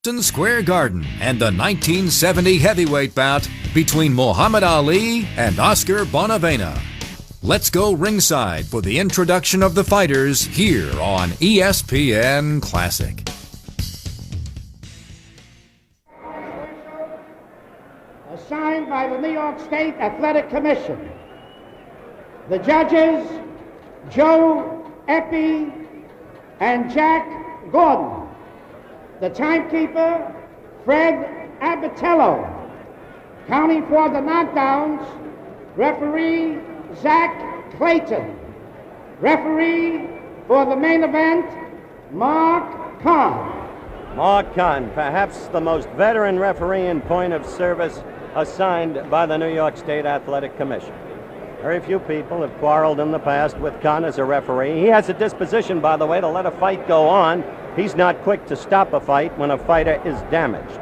Madison Square Garden and the 1970 heavyweight bout between Muhammad Ali and Oscar Bonavena. Let's go ringside for the introduction of the fighters here on ESPN Classic. Assigned by the New York State Athletic Commission. The judges, Joe Eppie and Jack Gordon. The timekeeper, Fred Abatello. Counting for the knockdowns, referee Zach Clayton. Referee for the main event, Mark Kahn. Mark Kahn, perhaps the most veteran referee in point of service assigned by the New York State Athletic Commission. Very few people have quarreled in the past with Kahn as a referee. He has a disposition, by the way, to let a fight go on. He's not quick to stop a fight when a fighter is damaged.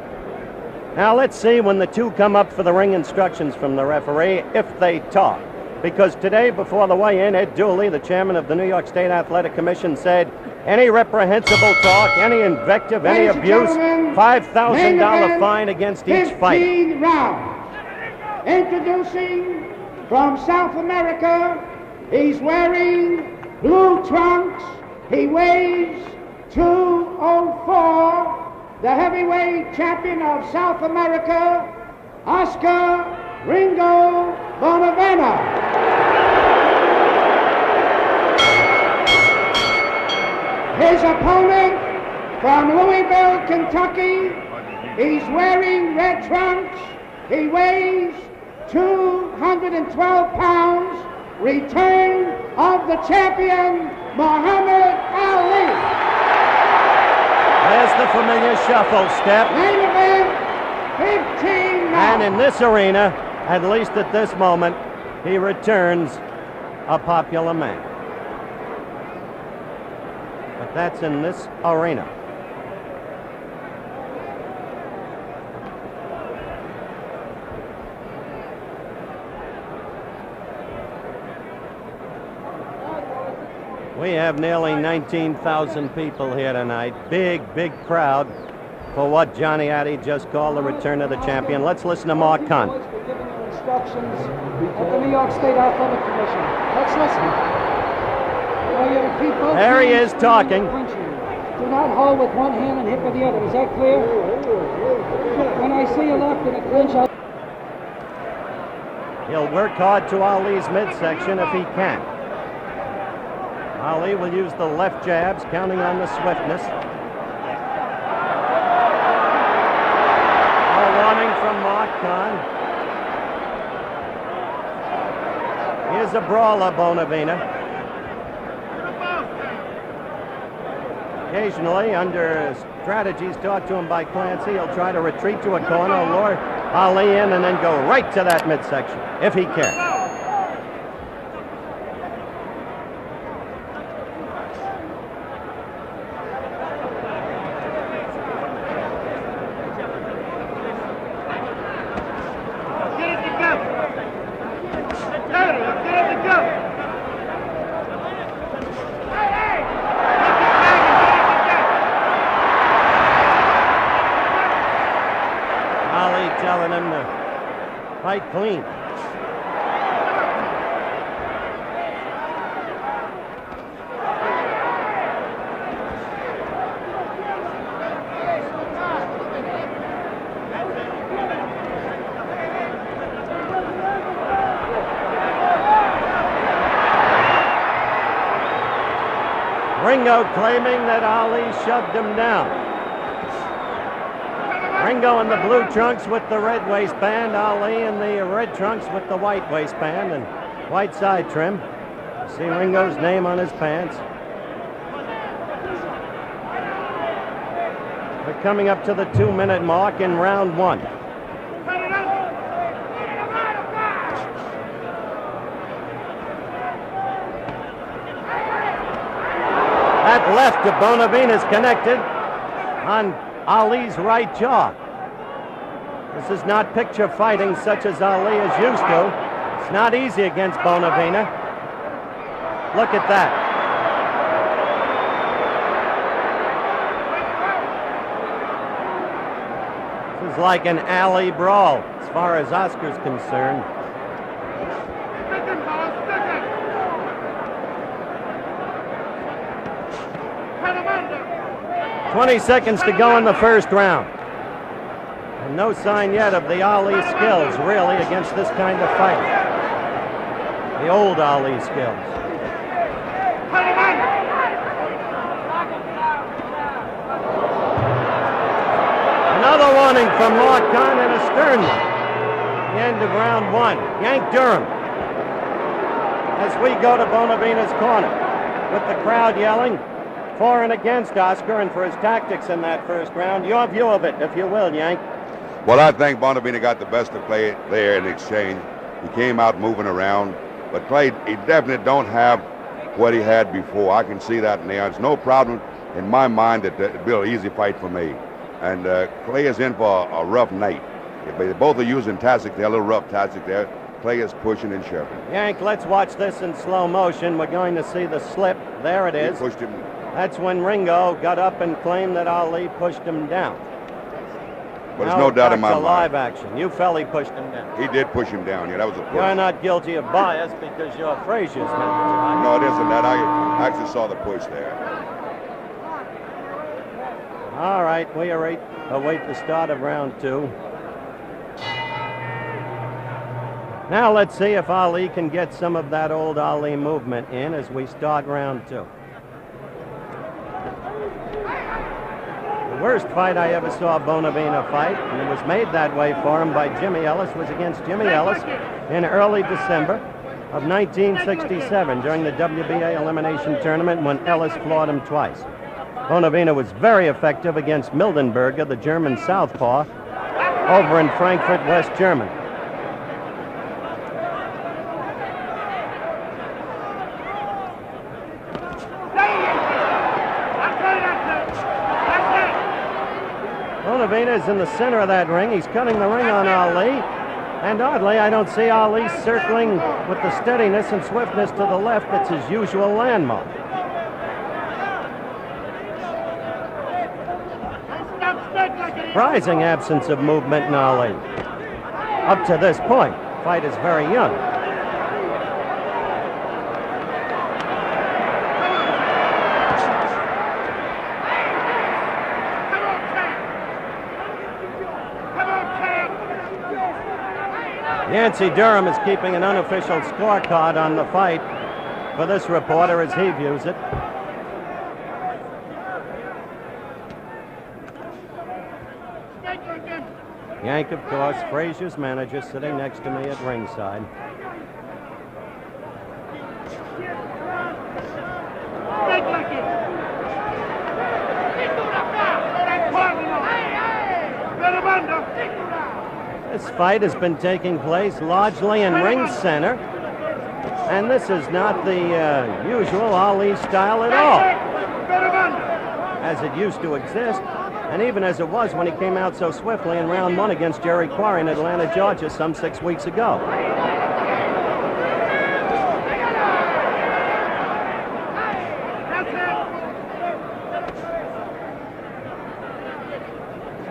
Now let's see when the two come up for the ring instructions from the referee, if they talk. Because today, before the weigh-in, Ed Dooley, the chairman of the New York State Athletic Commission, said any reprehensible talk, any invective, any abuse, $5,000 fine against each fighter. 15 rounds. Introducing from South America, he's wearing blue trunks. He weighs 204, the heavyweight champion of South America, Oscar Ringo Bonavena. His opponent from Louisville, Kentucky, he's wearing red trunks. He weighs 212 pounds. Return of the champion, Muhammad Ali. There's the familiar shuffle step. Main event, 15 rounds. And in this arena, at least at this moment, he returns a popular man. But that's in this arena. We have nearly 19,000 people here tonight. Big, big crowd for what Johnny Addy just called the return of the champion. Let's listen to Mark Kahn. We're giving you instructions at the New York State Athletic Commission. Let's listen. People, there he is talking. Do not hold with one hand and hit with the other. Is that clear? When I see you left in a clinch, he'll work hard to Ali's midsection if he can. Ali will use the left jabs, counting on the swiftness. A warning from Mark Kahn. Here's a brawler, Bonavena. Occasionally, under strategies taught to him by Clancy, he'll try to retreat to a corner, lure Ali in, and then go right to that midsection, if he can. Telling him to fight clean. Ringo claiming that Ali shoved him down. Ringo in the blue trunks with the red waistband, Ali in the red trunks with the white waistband and white side trim. See Ringo's name on his pants. We're coming up to the 2-minute mark in round one. That left of Bonavena's connected on Ali's right jaw. This is not picture fighting such as Ali is used to. It's not easy against Bonavena. Look at that. This is like an alley brawl as far as Oscar's concerned. 20 seconds to go in the first round. And no sign yet of the Ali skills, really, against this kind of fight. The old Ali skills. Another warning from Mark Kahn and a stern one. The end of round one. Yank Durham. As we go to Bonavena's corner, with the crowd yelling for and against Oscar and for his tactics in that first round. Your view of it, if you will, Yank. Well, I think Bonavena got the best of Clay there in exchange. He came out moving around, but Clay, he definitely don't have what he had before. I can see that now. It's no problem in my mind that it'll be an easy fight for me. And Clay is in for a rough night. If they both are using tactics, they're a little rough tactics there. Clay is pushing and shoving. Yank, let's watch this in slow motion. We're going to see the slip. There it is. He pushed him. That's when Ringo got up and claimed that Ali pushed him down. But there's no doubt in my mind. Live action. You felt he pushed him down. He did push him down. Yeah, that was a push. You're not guilty of bias because you're Frazier's man. No, it isn't that. I actually saw the push there. All right, we await the start of round two. Now let's see if Ali can get some of that old Ali movement in as we start round two. The worst fight I ever saw Bonavena fight, and it was made that way for him by Jimmy Ellis, was against Jimmy Ellis in early December of 1967 during the WBA elimination tournament when Ellis floored him twice. Bonavena was very effective against Mildenberger, the German southpaw, over in Frankfurt, West Germany. Bonavena is in the center of that ring. He's cutting the ring on Ali. And oddly, I don't see Ali circling with the steadiness and swiftness to the left that's his usual landmark. Surprising absence of movement in Ali. Up to this point, the fight is very young. Yancey Durham is keeping an unofficial scorecard on the fight for this reporter as he views it. Yank, of course, Frazier's manager, sitting next to me at ringside. This fight has been taking place largely in ring center, and this is not the usual Ali style at all, as it used to exist, and even as it was when he came out so swiftly in round one against Jerry Quarry in Atlanta, Georgia, some 6 weeks ago.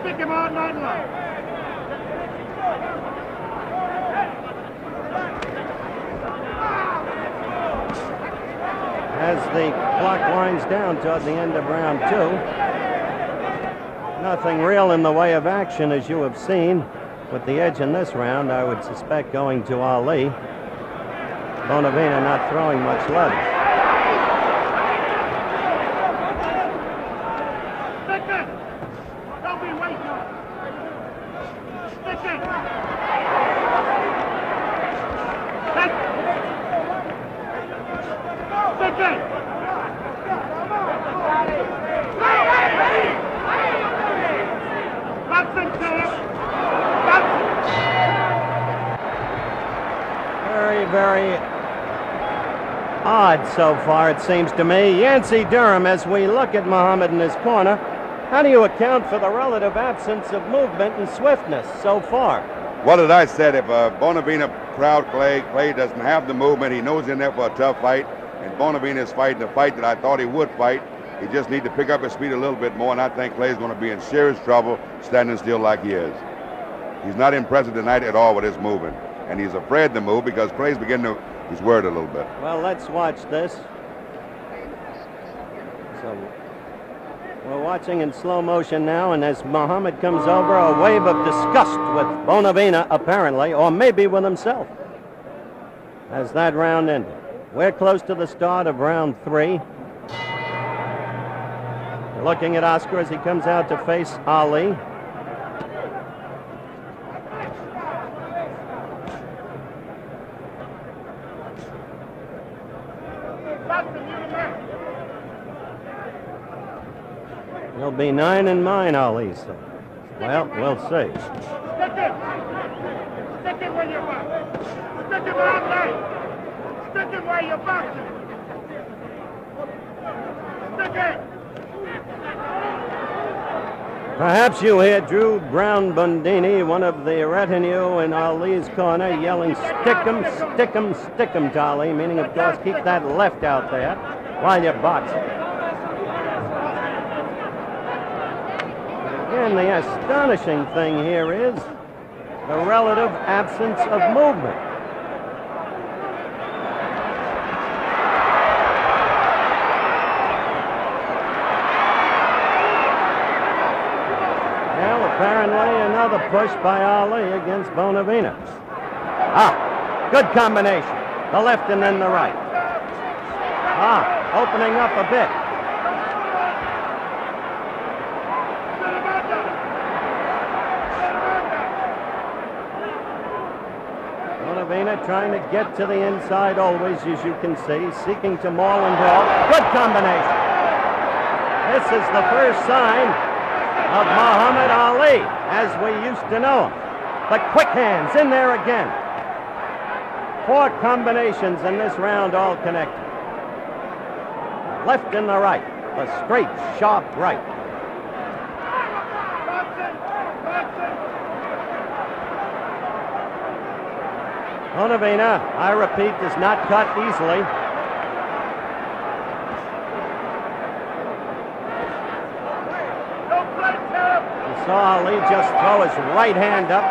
Stick him all night long. As the clock winds down toward the end of round two, nothing real in the way of action, as you have seen, with the edge in this round, I would suspect going to Ali. Bonavena not throwing much leather. Don't be waiting. Stick it. Very, very odd so far, it seems to me. Yancey Durham, as we look at Muhammad in his corner, how do you account for the relative absence of movement and swiftness so far? What did I said? If Bonavena crowd Clay doesn't have the movement, he knows he's in there for a tough fight, and Bonavena is fighting a fight that I thought he would fight. He just needs to pick up his speed a little bit more, and I think Clay's going to be in serious trouble standing still like he is. He's not impressive tonight at all with his moving, and he's afraid to move because Clay's beginning to, he's worried a little bit. Well, let's watch this. So we're watching in slow motion now, and as Muhammad comes over, a wave of disgust with Bonavena, apparently, or maybe with himself, as that round ended. We're close to the start of round 3. Looking at Oscar as he comes out to face Ali. He'll be 9 and mine, Ali said. Well, we'll see. Stick it! Stick it where you're boxing! Stick it around leg! Stick it where you're boxing! Stick it! Perhaps you hear Drew Brown Bundini, one of the retinue in Ali's corner, yelling, stick him, stick him, stick him to Ali, meaning, of course, keep that left out there while you're boxing. Again, the astonishing thing here is the relative absence of movement. Apparently another push by Ali against Bonavena. Good combination. The left and then the right. Opening up a bit. Bonavena trying to get to the inside always, as you can see, seeking to maul and brawl. Good combination. This is the first sign of Muhammad Ali, as we used to know him. The quick hands in there again. 4 combinations in this round, all connected. Left and the right. The straight, sharp right. Bonavena, I repeat, does not cut easily. Saw Ali just throw his right hand up,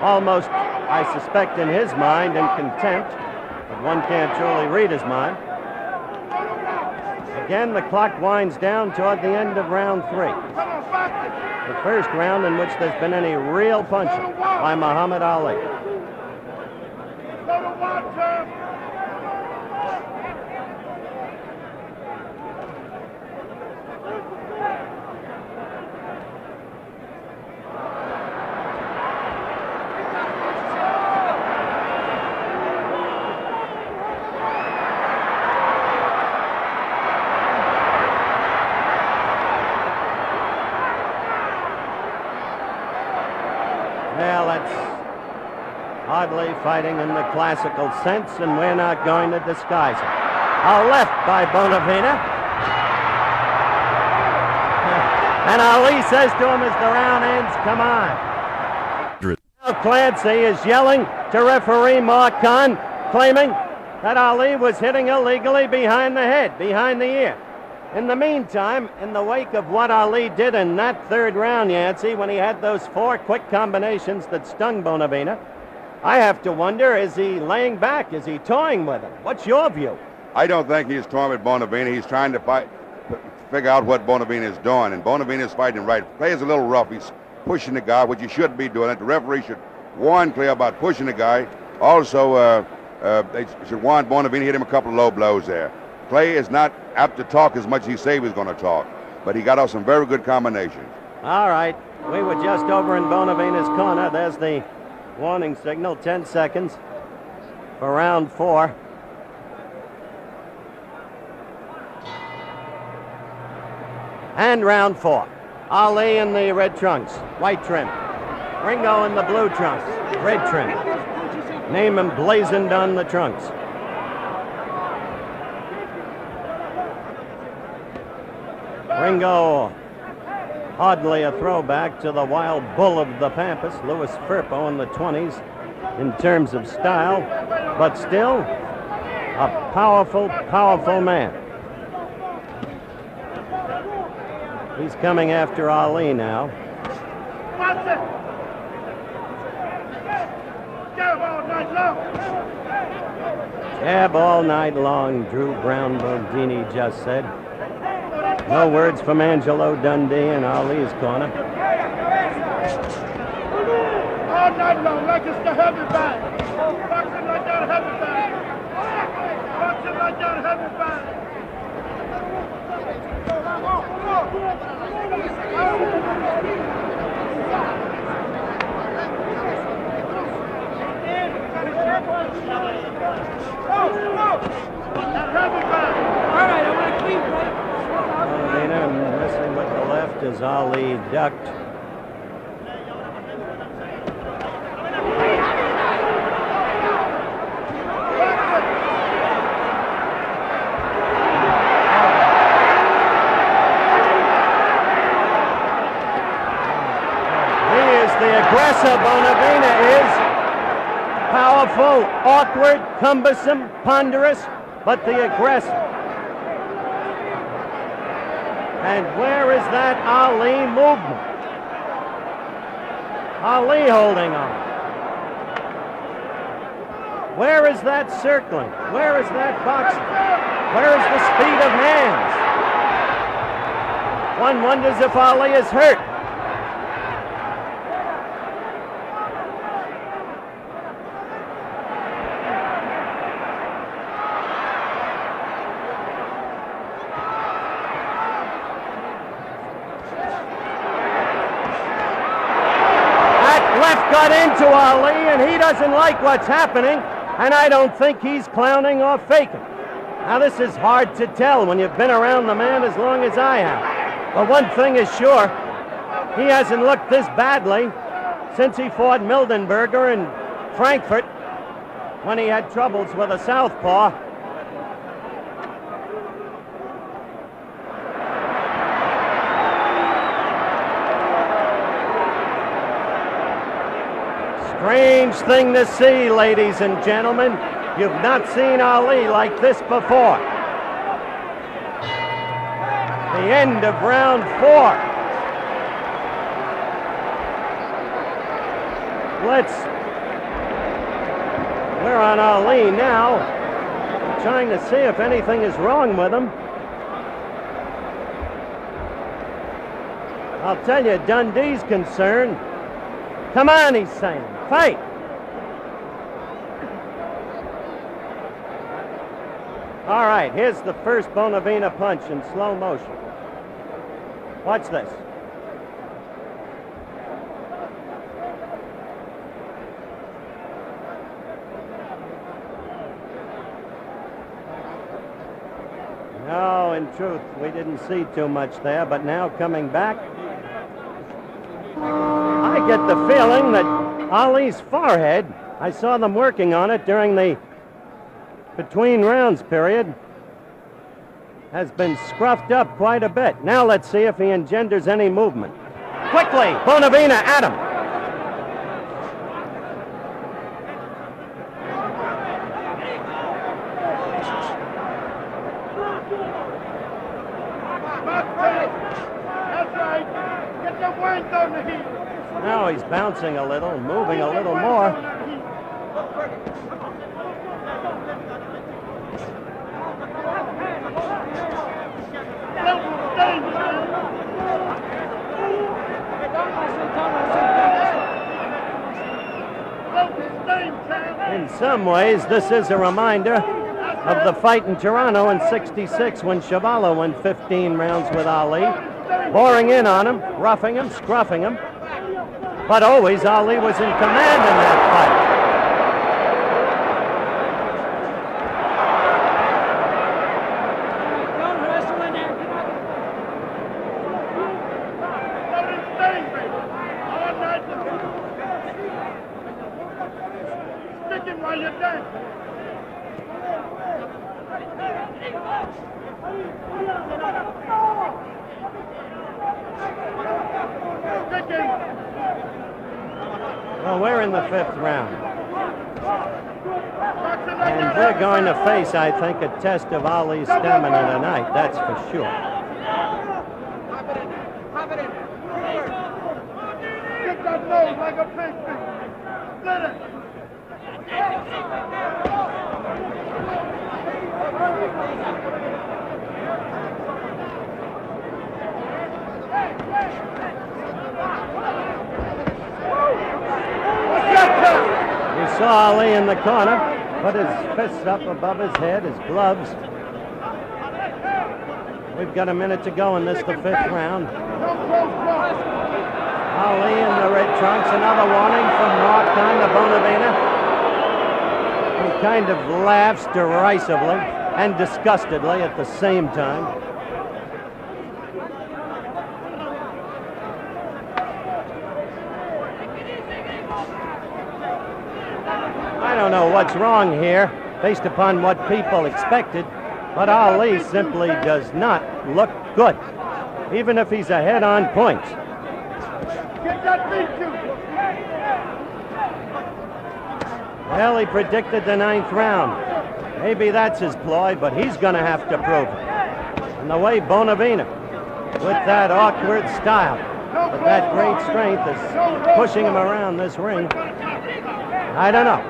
almost, I suspect, in his mind, in contempt, but one can't truly read his mind. Again, the clock winds down toward the end of round 3. The first round in which there's been any real punching by Muhammad Ali. Well, that's hardly fighting in the classical sense, and we're not going to disguise it. A left by Bonavena. And Ali says to him as the round ends, come on. Now Clancy is yelling to referee Mark Kahn, claiming that Ali was hitting illegally behind the head, behind the ear. In the meantime, in the wake of what Ali did in that third round, Yancey, when he had those 4 quick combinations that stung Bonavena, I have to wonder, is he laying back? Is he toying with him? What's your view? I don't think he's toying with Bonavena. He's trying to figure out what Bonavena is doing, and Bonavena is fighting right. Clay is a little rough. He's pushing the guy, which he shouldn't be doing. The referee should warn Clay about pushing the guy. Also, they should warn Bonavena, hit him a couple of low blows there. Clay is not apt to talk as much as he said he was going to talk, but he got off some very good combinations. All right. We were just over in Bonavena's corner. There's the warning signal, 10 seconds for round 4. And round 4. Ali in the red trunks, white trim. Ringo in the blue trunks, red trim. Name emblazoned on the trunks. Ringo, hardly a throwback to the wild bull of the Pampas, Louis Firpo in the 20s in terms of style, but still a powerful, powerful man. He's coming after Ali now. Watch it. Jab all night long. Jab all night long, Drew Brown Bogini just said. No words from Angelo Dundee in Ali's corner. All night long, like it's the heavy bag. Boxing like that heavy bag. Boxing like that heavy bag. Bonavena missing with the left as Ali ducked. The aggressor Bonavena is powerful, awkward, cumbersome, ponderous, but the aggressor. And where is that Ali movement? Ali holding on. Where is that circling? Where is that boxing? Where is the speed of hands? One wonders if Ali is hurt. Got into Ali, and he doesn't like what's happening, and I don't think he's clowning or faking. Now, this is hard to tell when you've been around the man as long as I have. But one thing is sure, he hasn't looked this badly since he fought Mildenberger in Frankfurt when he had troubles with a southpaw. Strange thing to see, ladies and gentlemen. You've not seen Ali like this before. The end of round 4. We're on Ali now, trying to see if anything is wrong with him. I'll tell you, Dundee's concerned. Come on, he's saying. Fight! All right, here's the first Bonavena punch in slow motion. Watch this. No, in truth, we didn't see too much there, but now coming back, I get the feeling that Ali's forehead, I saw them working on it during the between rounds period, has been scruffed up quite a bit. Now let's see if he engenders any movement. Quickly, Bonavena at him. That's right. Get the wings on the heat. Now he's bouncing a little, moving a little more. In some ways, this is a reminder of the fight in Toronto in '66 when Chuvalo went 15 rounds with Ali, boring in on him, roughing him, scruffing him. But always Ali was in command in that fight. Stick him while you're dancing. Stick him. Well, we're in the 5th round. And we're going to face, I think, a test of Ali's stamina tonight, that's for sure. Get that nose like a pig fish. Split it. You saw Ali in the corner, put his fists up above his head, his gloves. We've got a minute to go in this, the 5th round. Ali in the red trunks, another warning from Oscar Bonavena, who kind of laughs derisively and disgustedly at the same time. I don't know what's wrong here, based upon what people expected, but Ali simply does not look good, even if he's ahead on points. Get that beat you. Well, he predicted the 9th round. Maybe that's his ploy, but he's going to have to prove it. And the way Bonavena, with that awkward style, with that great strength, is pushing him around this ring, I don't know.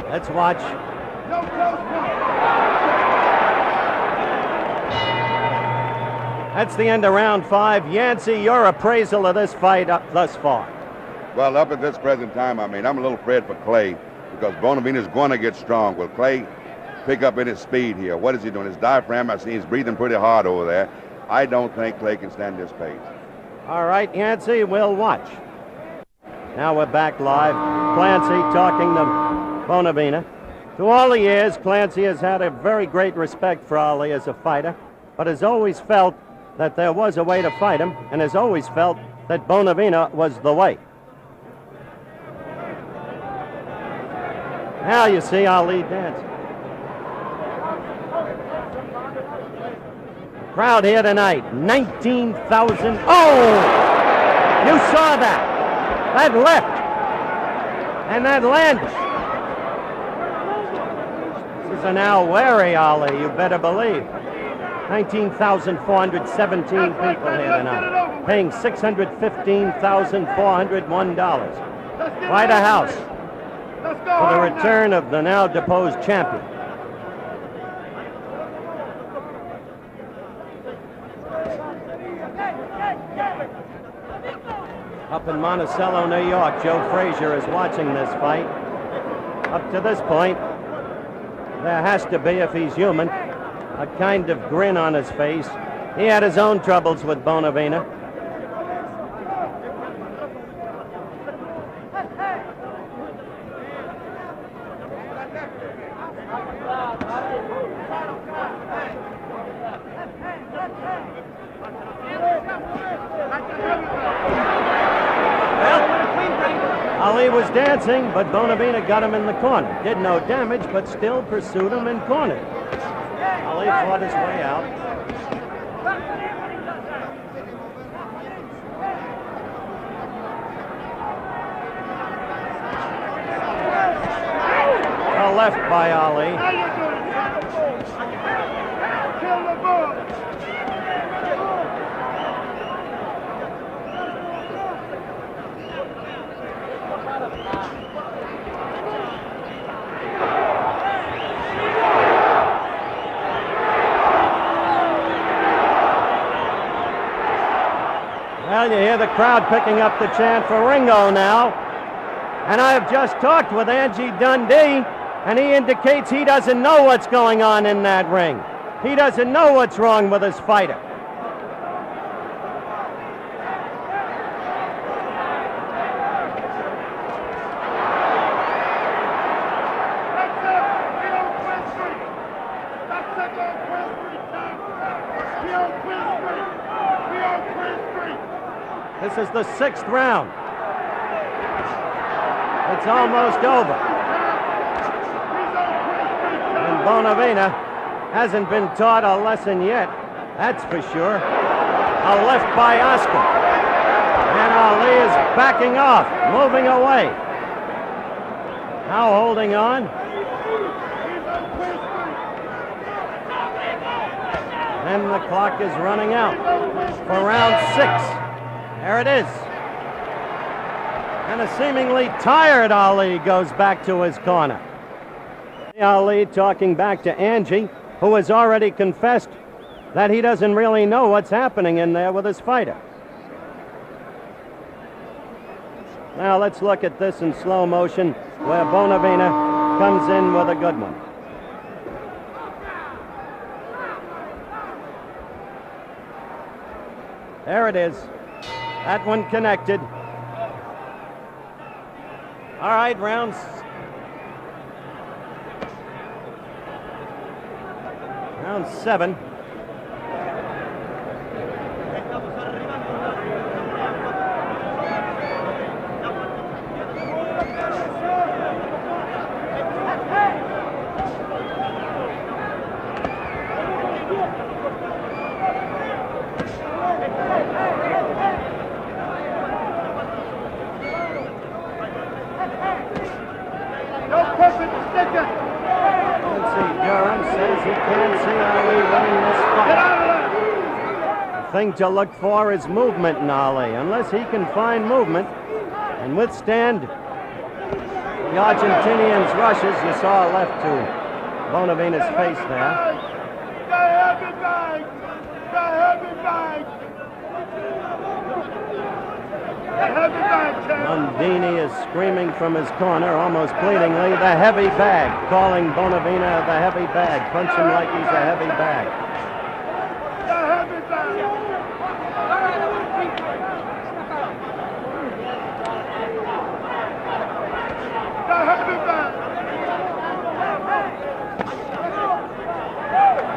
Let's watch. That's the end of round 5. Yancey, your appraisal of this fight up thus far. Well, up at this present time, I'm a little afraid for Clay because Bonavena's going to get strong. Will Clay pick up in his speed here? What is he doing? His diaphragm, I see he's breathing pretty hard over there. I don't think Clay can stand this pace. All right, Yancey, we'll watch. Now we're back live. Clancy talking to Bonavena. To all the years, Clancy has had a very great respect for Ali as a fighter, but has always felt that there was a way to fight him, and has always felt that Bonavena was the way. Now you see Ali dancing. Crowd here tonight, 19,000. Oh! You saw that. That left. And that landed. This is an now wary Ali, you better believe. 19,417 people here tonight, paying $615,401. Quite a house for the return of the now deposed champion. Up in Monticello, New York, Joe Frazier is watching this fight. Up to this point, there has to be, if he's human, a kind of grin on his face. He had his own troubles with Bonavena. Ali was dancing, but Bonavena got him in the corner. Did no damage, but still pursued him and cornered him. Ali fought his way out. A left by Ali. How you doing, kill the bull. Well, you hear the crowd picking up the chant for Ringo now. And I have just talked with Angie Dundee, and he indicates he doesn't know what's going on in that ring. He doesn't know what's wrong with his fighter. This is the 6th round. It's almost over. And Bonavena hasn't been taught a lesson yet, that's for sure. A left by Oscar. And Ali is backing off, moving away. Now holding on. And the clock is running out for round 6. There it is. And a seemingly tired Ali goes back to his corner. Ali talking back to Angie, who has already confessed that he doesn't really know what's happening in there with his fighter. Now let's look at this in slow motion, where Bonavena comes in with a good one. There it is. That one connected. All right, round 7. Durham says he can't see Ali winning this fight. The thing to look for is movement in Ali. Unless he can find movement and withstand the Argentinian's rushes, you saw a left to Bonavena's face there. Lundini is screaming from his corner, almost pleadingly, the heavy bag, calling Bonavena the heavy bag. Punch him like he's a heavy bag. The heavy bag. The heavy bag.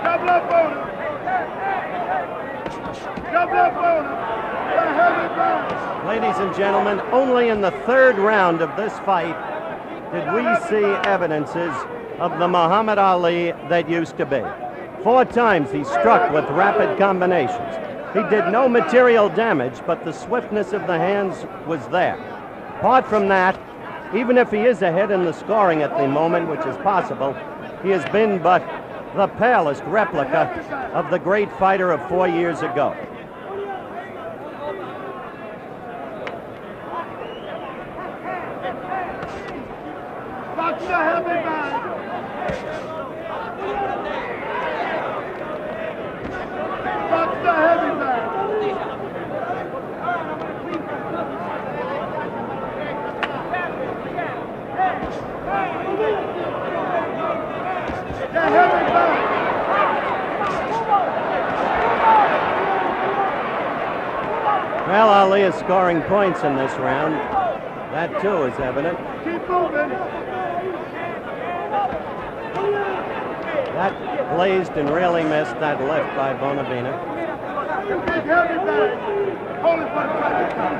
Double up on him. Double up on him. The heavy bag. Ladies and gentlemen, only in the third round of this fight did we see evidences of the Muhammad Ali that used to be. 4 times he struck with rapid combinations. He did no material damage, but the swiftness of the hands was there. Apart from that, even if he is ahead in the scoring at the moment, which is possible, he has been but the palest replica of the great fighter of 4 years ago. Watch the heavy bag. Watch the heavy bag. The heavy bag. Well, Ali is scoring points in this round. That too is evident. Keep moving. That blazed and really missed that left by Bonavena. The big heavy bag. Hold it for the second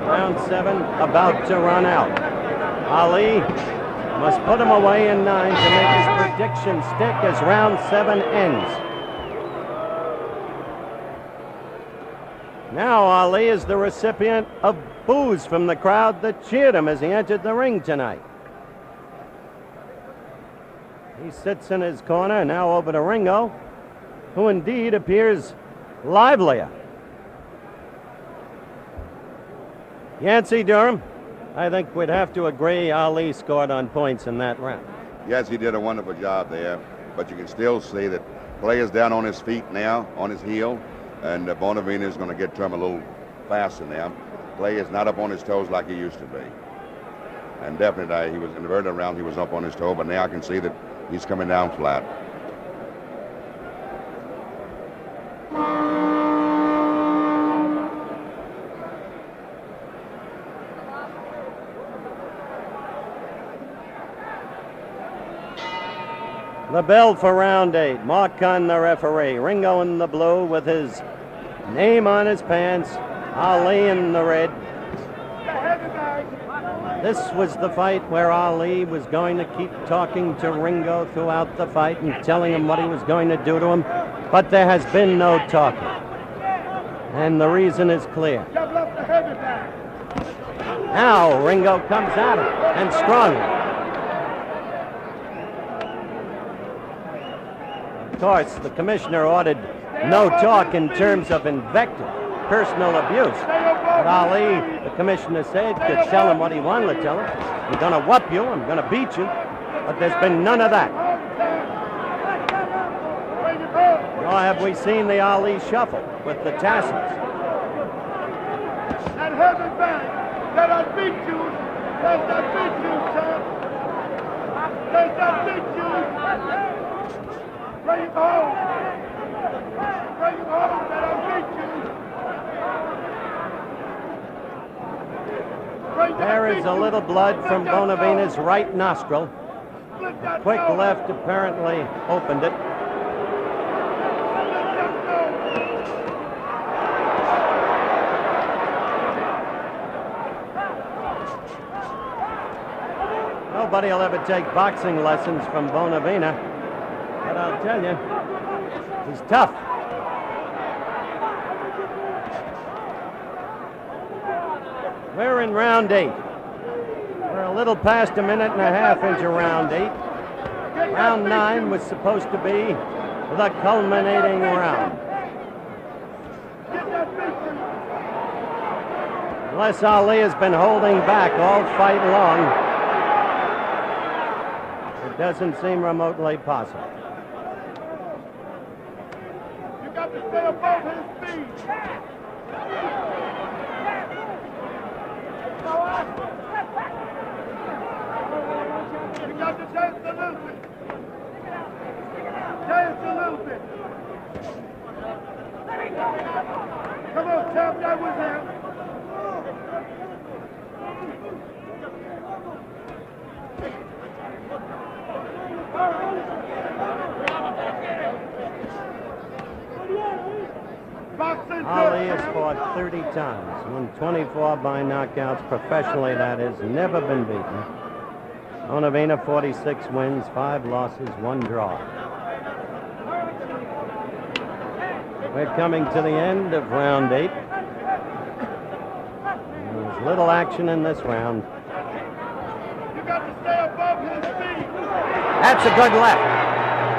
Round 7 about to run out. Ali must put him away in 9 to make his prediction stick as round 7 ends. Now Ali is the recipient of boos from the crowd that cheered him as he entered the ring tonight. He sits in his corner, now over to Ringo, who indeed appears livelier. Yancey, Durham, I think we'd have to agree Ali scored on points in that round. Yes, he did a wonderful job there, but you can still see that Clay is down on his feet now, on his heel, and Bonavena is going to get to him a little faster now. Clay is not up on his toes like he used to be. And definitely, he was in the very round, he was up on his toe, but now I can see that he's coming down flat. The bell for round 8. Mark Kahn, the referee. Ringo in the blue with his name on his pants. Ali in the red. This was the fight where Ali was going to keep talking to Ringo throughout the fight and telling him what he was going to do to him. But there has been no talking. And the reason is clear. Now Ringo comes at him, and strongly. Of course, the commissioner ordered no talk in terms of invective, personal abuse. But Ali, the commissioner said, could tell him what he wanted to tell him. I'm going to whoop you, I'm going to beat you. But there's been none of that. Nor have we seen the Ali shuffle with the tassels. And heaven back, that I beat you. That I beat you, champ. That I beat you. Bring him home. Bring him home, that I beat you. There is a little blood from Bonavena's right nostril. A quick left apparently opened it. Nobody will ever take boxing lessons from Bonavena, but I'll tell you, he's tough. We're in round 8. We're a little past a minute and a half into round 8. Round 9 was supposed to be the culminating round. Unless Ali has been holding back all fight long, it doesn't seem remotely possible. You got to stay above his feet. You got to dance a little bit. Dance a little bit. Come on, champ, that was him. Ali has fought 30 times, won 24 by knockouts professionally, that is, never been beaten. Bonavena, 46 wins, 5 losses, 1 draw. We're coming to the end of round 8. There's little action in this round. You got to stay above his feet. That's a good left.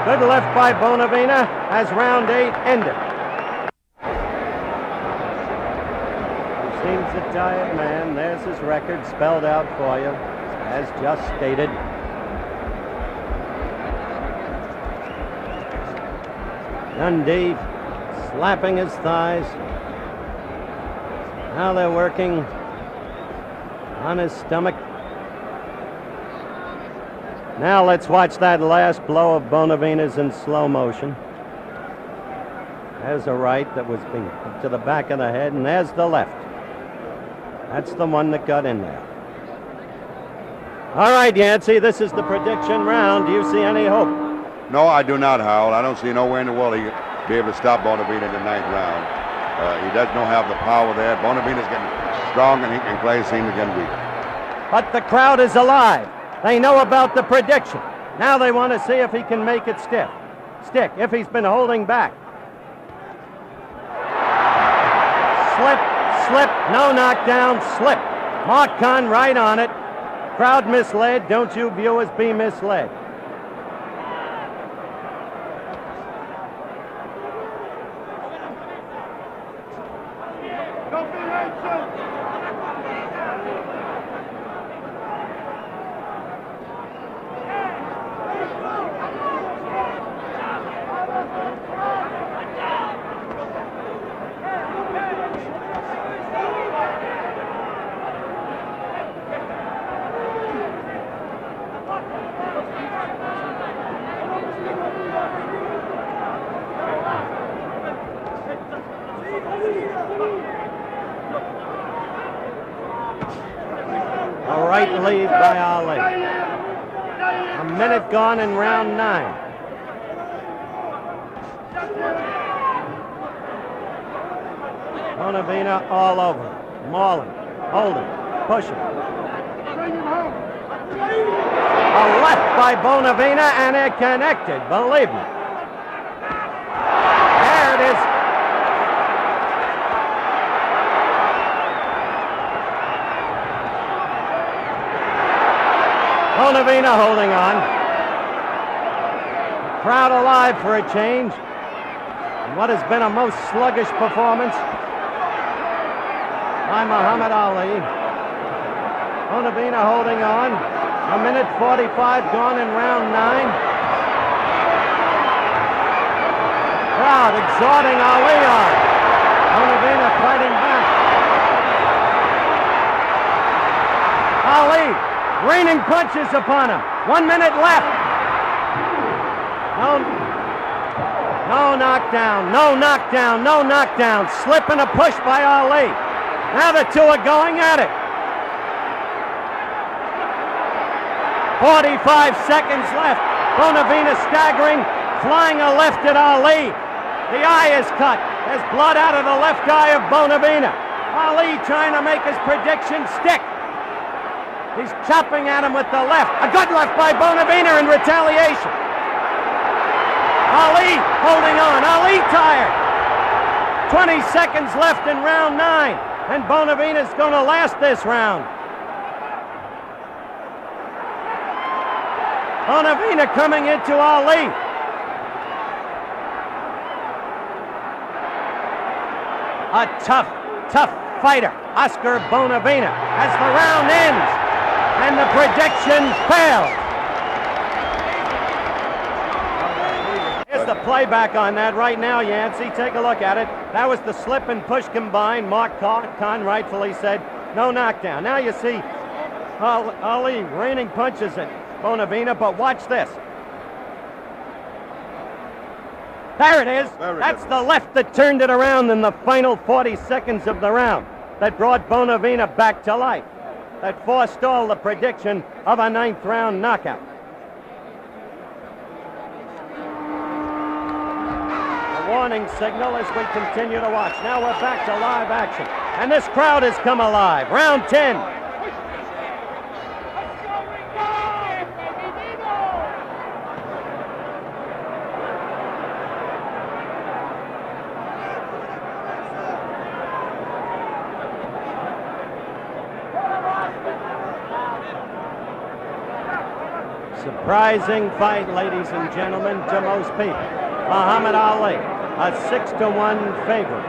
Good left by Bonavena as round 8 ended. Seems a tired man. There's his record spelled out for you, as just stated. Dundee slapping his thighs. Now they're working on his stomach. Now let's watch that last blow of Bonavena's in slow motion. There's a right that was being to the back of the head, and there's the left. That's the one that got in there. All right, Yancey, this is the prediction round. Do you see any hope? No, I do not, Howell. I don't see nowhere in the world he'll be able to stop Bonavena in the 9th round. He doesn't have the power there. Bonavena's getting strong, and Clay seems to get weak. But the crowd is alive. They know about the prediction. Now they want to see if he can make it stick, if he's been holding back. Slip, no knockdown, slip. Mark Kahn right on it. Crowd misled. Don't you viewers be misled. Don't be anxious. A right lead by Ali. A minute gone in round 9. Bonavena all over. Mauling, holding, pushing. Bring him home. A left by Bonavena, and it connected, believe me. There it is. Bonavena holding on. Crowd alive for a change. And what has been a most sluggish performance by Muhammad Ali. Bonavena holding on. 1:45 gone in round 9. Crowd exhorting Ali on. Bonavena fighting back. Ali raining punches upon him. 1 minute left. No knockdown, no knockdown, no knockdown. Slip and a push by Ali. Now the two are going at it. 45 seconds left. Bonavena staggering, flying a left at Ali. The eye is cut. There's blood out of the left eye of Bonavena. Ali trying to make his prediction stick. He's chopping at him with the left. A good left by Bonavena in retaliation. Ali holding on. Ali tired. 20 seconds left in round 9. And Bonavena's going to last this round. Bonavena coming into Ali. A tough fighter, Oscar Bonavena, as the round ends. And the prediction failed. Here's the playback on that right now, Yancey. Take a look at it. That was the slip and push combined. Mark Kahn rightfully said no knockdown. Now you see Ali raining punches at Bonavena, but watch this. There it is. That's the left that turned it around in the final 40 seconds of the round. That brought Bonavena back to life. That forestalled the prediction of a 9th round knockout. A warning signal as we continue to watch. Now we're back to live action. And this crowd has come alive. Round 10. Surprising fight, ladies and gentlemen, to most people. Muhammad Ali, a 6-1 favorite.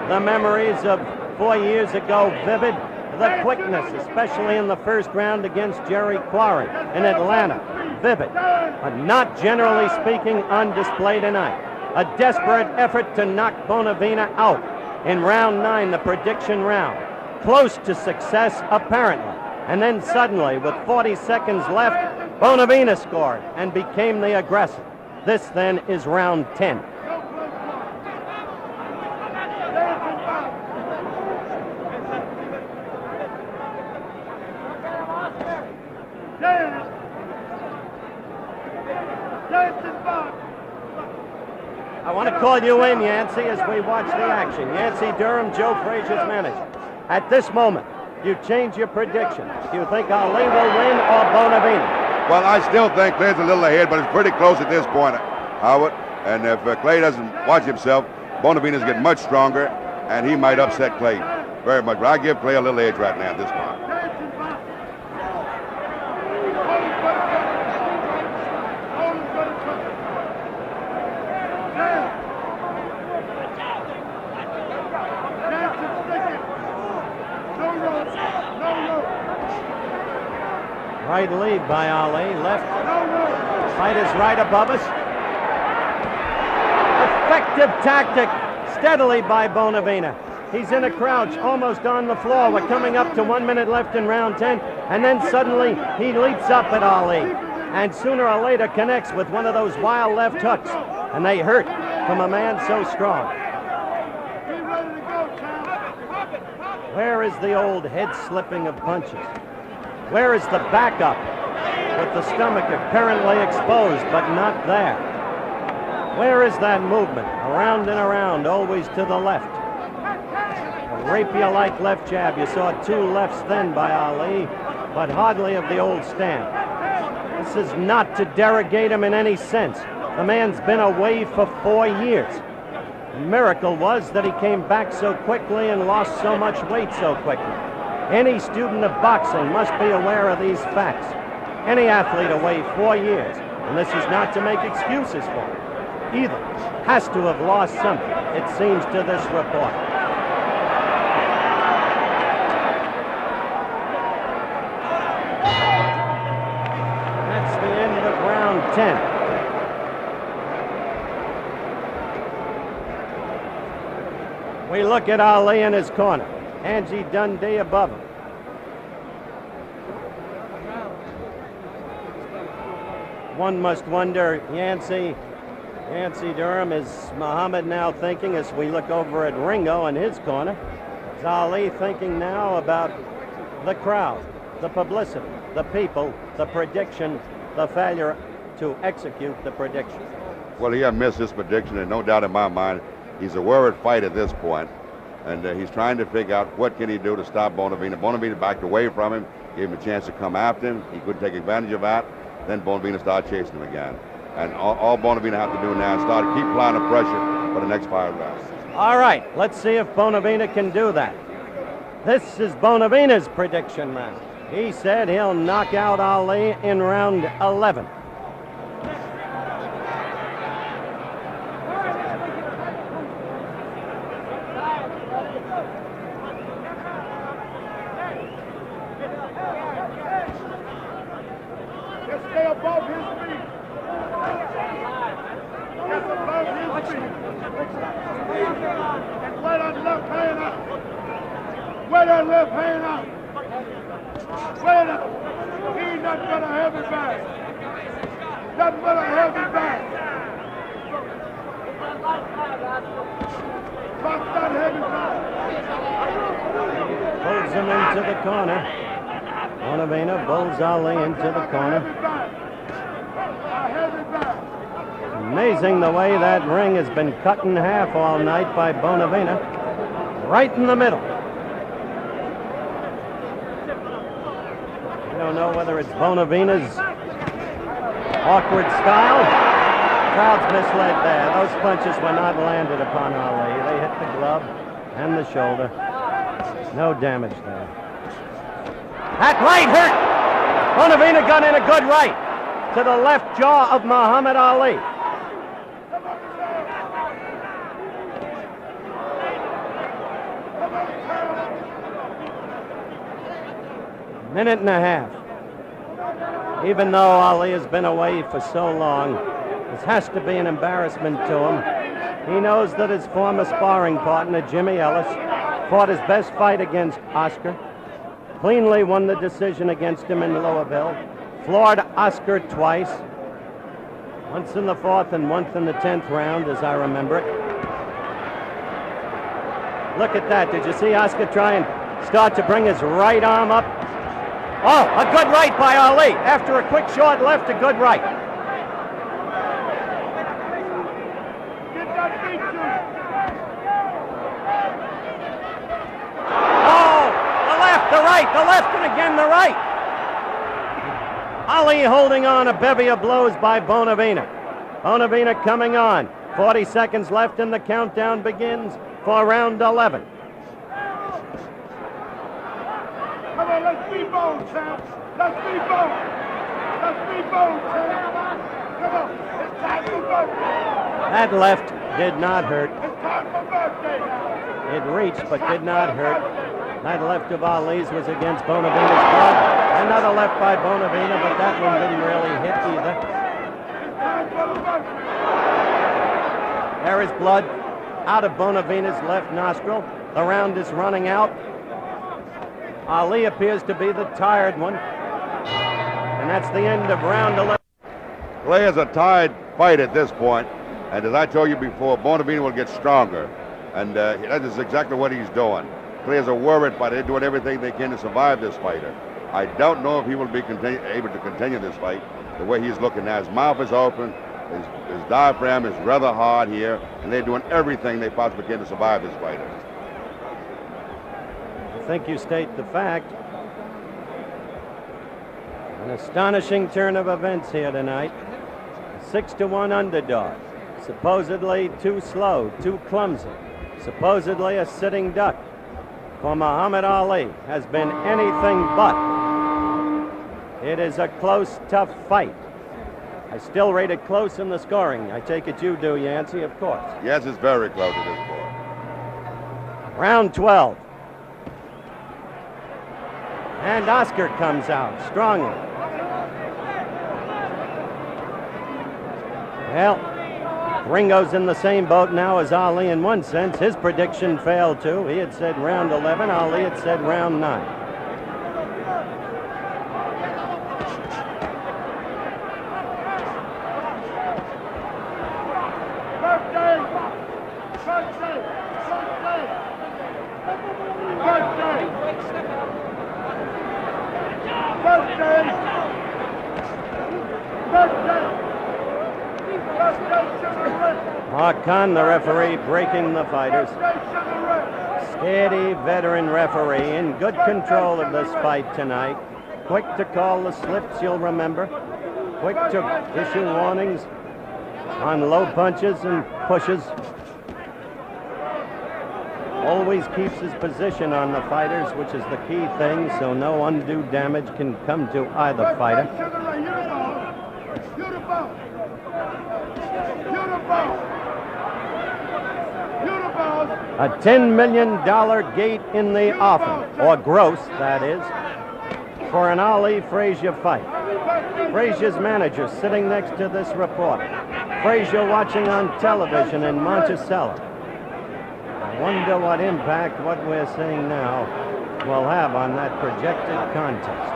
The memories of 4 years ago vivid. The quickness, especially in the first round against Jerry Quarry in Atlanta, vivid. But not generally speaking on display tonight. A desperate effort to knock Bonavena out in round 9, the prediction round. Close to success, apparently. And then suddenly, with 40 seconds left, Bonavena scored and became the aggressor. This then is round 10. I want to call you in, Yancey, as we watch the action. Yancey Durham, Joe Frazier's manager. At this moment, you change your prediction. Do you think Ali will win or Bonavena? Well, I still think Clay's a little ahead, but it's pretty close at this point, Howard. And if Clay doesn't watch himself, Bonavena's getting much stronger, and he might upset Clay very much. But I give Clay a little edge right now at this point. Right lead by Ali, left. Fight is right above us. Effective tactic, steadily by Bonavena. He's in a crouch, almost on the floor. We're coming up to 1 minute left in round 10, and then suddenly he leaps up at Ali, and sooner or later connects with one of those wild left hooks, and they hurt from a man so strong. Where is the old head slipping of punches? Where is the backup with the stomach apparently exposed but not there? Where is that movement? Around and around, always to the left. A rapier-like left jab. You saw 2 lefts then by Ali, but hardly of the old stand. This is not to derogate him in any sense. The man's been away for 4 years. The miracle was that he came back so quickly and lost so much weight so quickly. Any student of boxing must be aware of these facts. Any athlete away 4 years And this is not to make excuses for him. Either has to have lost something, it seems to this report. That's the end of round 10. We look at Ali in his corner. Angie Dundee above him. One must wonder, Yancey Durham, is Muhammad now thinking, as we look over at Ringo in his corner, is Ali thinking now about the crowd, the publicity, the people, the prediction, the failure to execute the prediction? Well, he had missed his prediction, and no doubt in my mind, he's a worried fight at this point, and he's trying to figure out what can he do to stop Bonavena. Bonavena backed away from him, gave him a chance to come after him. He couldn't take advantage of that. Then Bonavena started chasing him again. And all Bonavena have to do now is keep applying the pressure for the next 5 rounds. All right, let's see if Bonavena can do that. This is Bonavena's prediction round. He said he'll knock out Ali in round 11. Just stay above his feet. Just above his feet. And wear that left hand out. Wear that left hand out. Wear that. He ain't nothing but a heavy bag. Nothing but a heavy bag. Drop that heavy bag. Pulls him into the corner. Bonavena bulls Ali into the corner. Amazing the way that ring has been cut in half all night by Bonavena. Right in the middle. I don't know whether it's Bonavena's awkward style. Crowd's misled there. Those punches were not landed upon Ali. They hit the glove and the shoulder. No damage there. That right hurt. Bonavena got in a good right to the left jaw of Muhammad Ali. Minute and a half. Even though Ali has been away for so long, this has to be an embarrassment to him. He knows that his former sparring partner, Jimmy Ellis, fought his best fight against Oscar, cleanly won the decision against him in Louisville, floored Oscar twice, once in the 4th and once in the 10th round, as I remember it. Look at that. Did you see Oscar try and start to bring his right arm up? Oh, a good right by Ali. After a quick short left, a good right. Get that feet to him. Oh, the left, and again the right. Ali holding on, a bevy of blows by Bonavena. Bonavena coming on. 40 seconds left and the countdown begins for round 11. Come on, let's be bold, champ. Let's be bold. Let's be bold, champ. Come on, it's time for birthday. That left did not hurt. It's time for birthday now. It reached but did not hurt. That left of Ali's was against Bonavena's glove. Another left by Bonavena, but that one didn't really hit either. It's time for the birthday. There is blood out of Bonavena's left nostril. The round is running out. Ali appears to be the tired one. And that's the end of round 11. Clay is a tied fight at this point, and as I told you before, Bonavena will get stronger, and that is exactly what he's doing. Clay is a worried fighter. They're doing everything they can to survive this fighter. I don't know if he will be able to continue this fight the way he's looking now. His mouth is open, his diaphragm is rather hard here, and they're doing everything they possibly can to survive this fighter. I think you state the fact. An astonishing turn of events here tonight. 6-1 underdog. Supposedly too slow, too clumsy. Supposedly a sitting duck. For Muhammad Ali has been anything but. It is a close, tough fight. I still rate it close in the scoring. I take it you do, Yancey, of course. Yes, it's very close at this point. Round 12. And Oscar comes out strongly. Well, Ringo's in the same boat now as Ali in one sense. His prediction failed too. He had said round 11. Ali had said round 9. Khan, the referee, breaking the fighters. Steady veteran referee in good control of this fight tonight. Quick to call the slips, you'll remember. Quick to issue warnings on low punches and pushes. Always keeps his position on the fighters, which is the key thing, so no undue damage can come to either fighter. A $10 million gate in the offing, or gross, that is, for an Ali Frazier fight. Frazier's manager sitting next to this reporter. Frazier watching on television in Monticello. I wonder what impact what we're seeing now will have on that projected contest.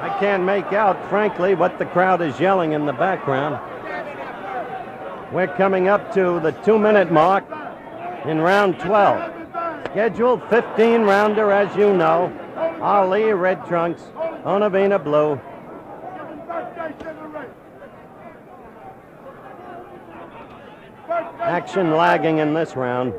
I can't make out, frankly, what the crowd is yelling in the background. We're coming up to the 2-minute mark in round 12. Scheduled 15-rounder, as you know. Ali, red trunks. Bonavena, blue. Action lagging in this round.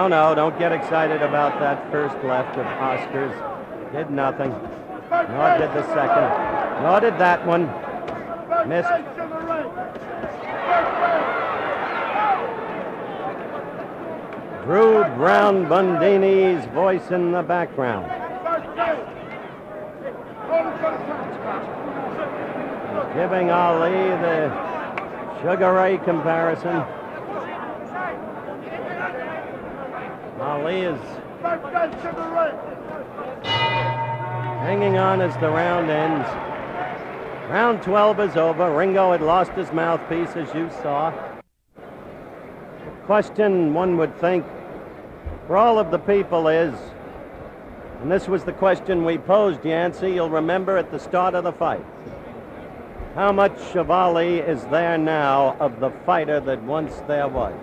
No, don't get excited about that first left of Oscar's. Did nothing. Nor did the second. Nor did that one. Missed. Drew Brown Bundini's voice in the background. Giving Ali the Sugar Ray comparison. Ali is hanging on as the round ends. Round 12 is over. Ringo had lost his mouthpiece, as you saw. The question, one would think, for all of the people is, and this was the question we posed, Yancey, you'll remember at the start of the fight. How much of Ali is there now of the fighter that once there was?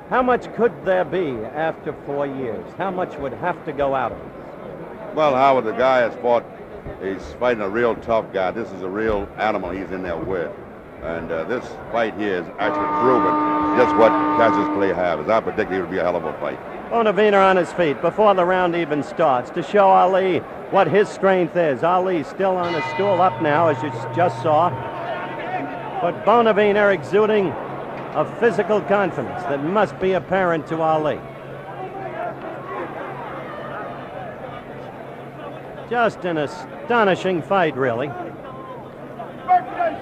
How much could there be after 4 years? How much would have to go out of him? Well, Howard, the guy has fought, he's fighting a real tough guy. This is a real animal he's in there with. And this fight here is actually proven just what Cassius Clay has. I predict it would be a hell of a fight. Bonavena on his feet before the round even starts to show Ali what his strength is. Ali still on his stool up now, as you just saw. But Bonavena exuding a physical confidence that must be apparent to Ali. Just an astonishing fight, really.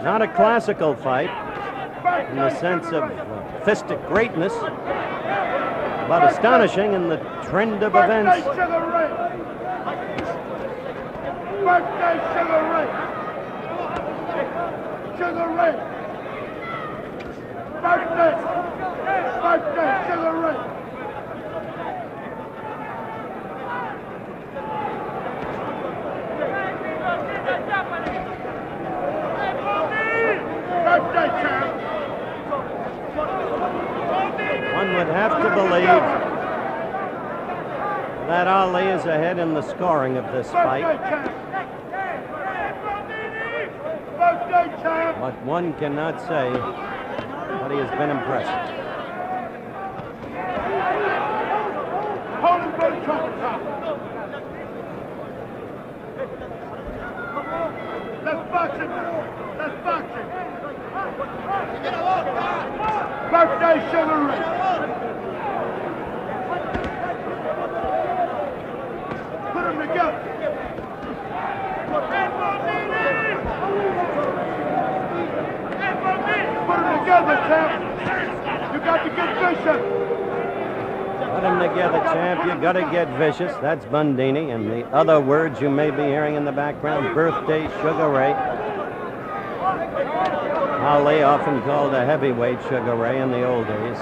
Not a classical fight in the sense of fistic greatness, but astonishing in the trend of events. One would have to believe that Ali is ahead in the scoring of this fight. But one cannot say that he has been impressive. Birthday Sugar Ray. Put them together. Put them together, champ. You got to get vicious. Put them together, champ. You got to get vicious. That's Bundini. And the other words you may be hearing in the background, Birthday Sugar Ray. Ali, often called a heavyweight Sugar Ray in the old days.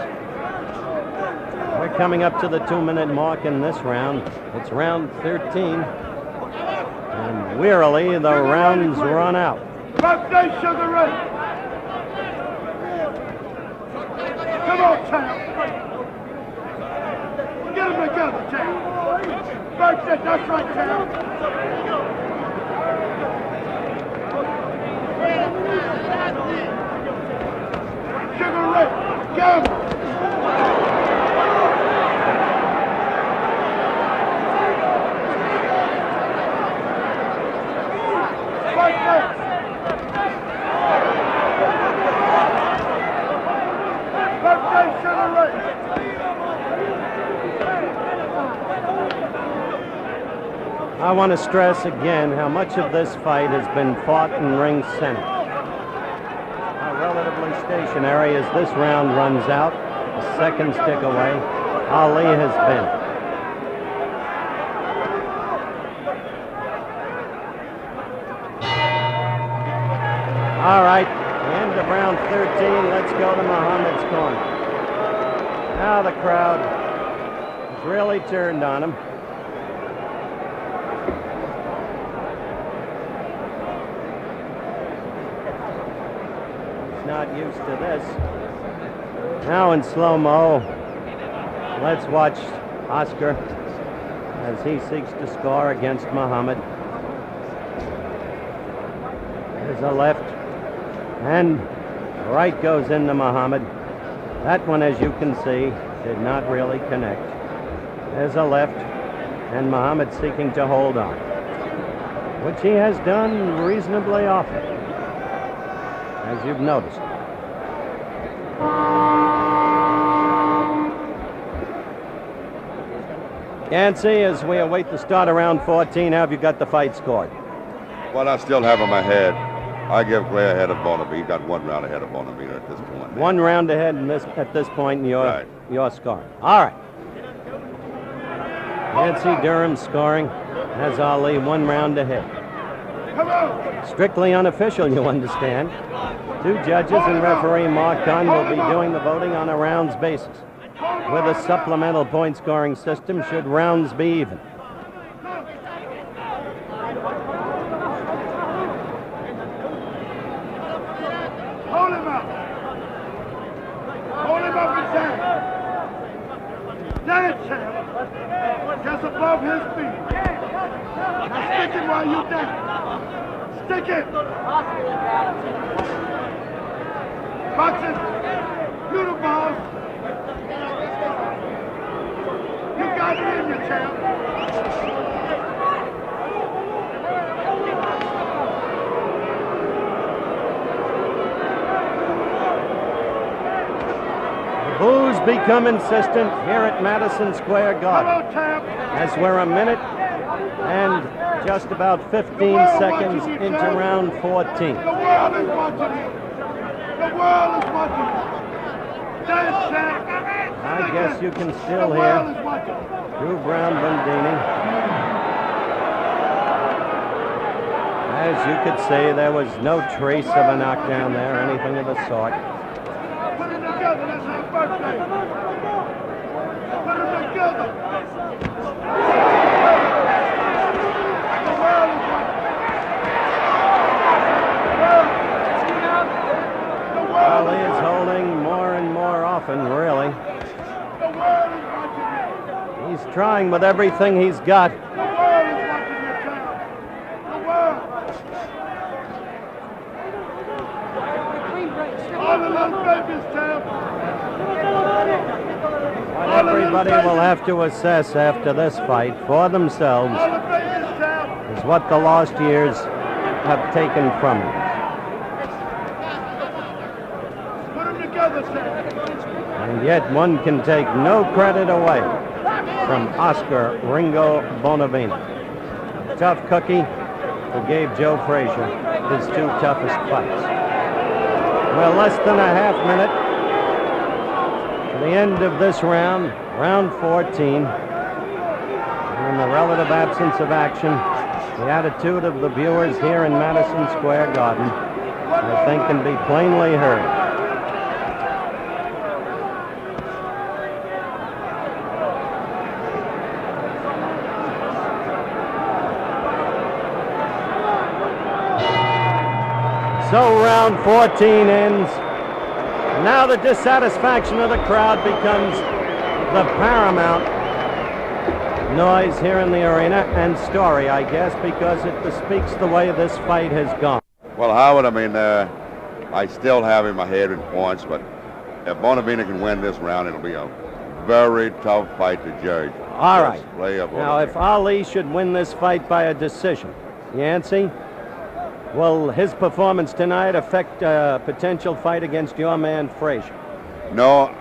We're coming up to the 2-minute mark in this round. It's round 13. And wearily, the rounds run out. Birthday Sugar Ray. Come on, champ. Get them together, champ. Birthday, that's right, champ. Sugar Ray, get him. Birthday. Birthday, Sugar Ray. I want to stress again how much of this fight has been fought in ring center. Relatively stationary as this round runs out, a second stick away. Ali has been. All right, end of round 13. Let's go to Muhammad's corner. Now the crowd has really turned on him. Not used to this. Now in slow-mo, let's watch Oscar as he seeks to score against Muhammad. There's a left, and right goes into Muhammad. That one, as you can see, did not really connect. There's a left, and Muhammad seeking to hold on, which he has done reasonably often, as you've noticed. Yancey, as we await the start of round 14, how have you got the fight scored? Well, I still have him ahead. I give Clay ahead of Bonavena. He got 1 round ahead of Bonavena at this point. 1 round ahead at this point in your score. All right. Yancey Durham scoring has Ali 1 round ahead. Strictly unofficial, you understand. 2 judges and referee Mark Kahn will be doing the voting on a rounds basis. With a supplemental point scoring system should rounds be even. Hold him up. Hold him up and down. Dance him. Just above his feet. Now stick it while you dance. Stick it. Boxing. You the boss. You got it in you, champ. The boos become insistent here at Madison Square Garden. Hello, champ. As we're a minute and just about 15 seconds into round 14. The world is watching you. The world is watching you. Dance, champ. I guess you can still The hear world is watching. Drew Brown Bundini. As you could see, there was no trace of a knockdown there, anything of the sort. Put it together. That's our birthday. Put it together. The world is watching. The world Ali is holding more and more often, really. The world is watching you. He's trying with everything he's got. The world is watching you, champ. The world. All the little babies, champ. What everybody will have to assess after this fight for themselves All the babies, champ. is what the lost years have taken from him. Put them together, champ. And yet one can take no credit away from Oscar Ringo Bonavena. Tough cookie who gave Joe Frazier his 2 toughest fights. Well, less than a half minute to the end of this round, round 14. And in the relative absence of action, the attitude of the viewers here in Madison Square Garden, I think, can be plainly heard. So round 14 ends. Now the dissatisfaction of the crowd becomes the paramount noise here in the arena, and story, I guess, because it bespeaks the way this fight has gone. Well, Howard, I mean, I still have in my head in points, but if Bonavena can win this round, it'll be a very tough fight to judge. All right. Play of Now, if Ali should win this fight by a decision, Yancey, will his performance tonight affect a potential fight against your man Frazier? No,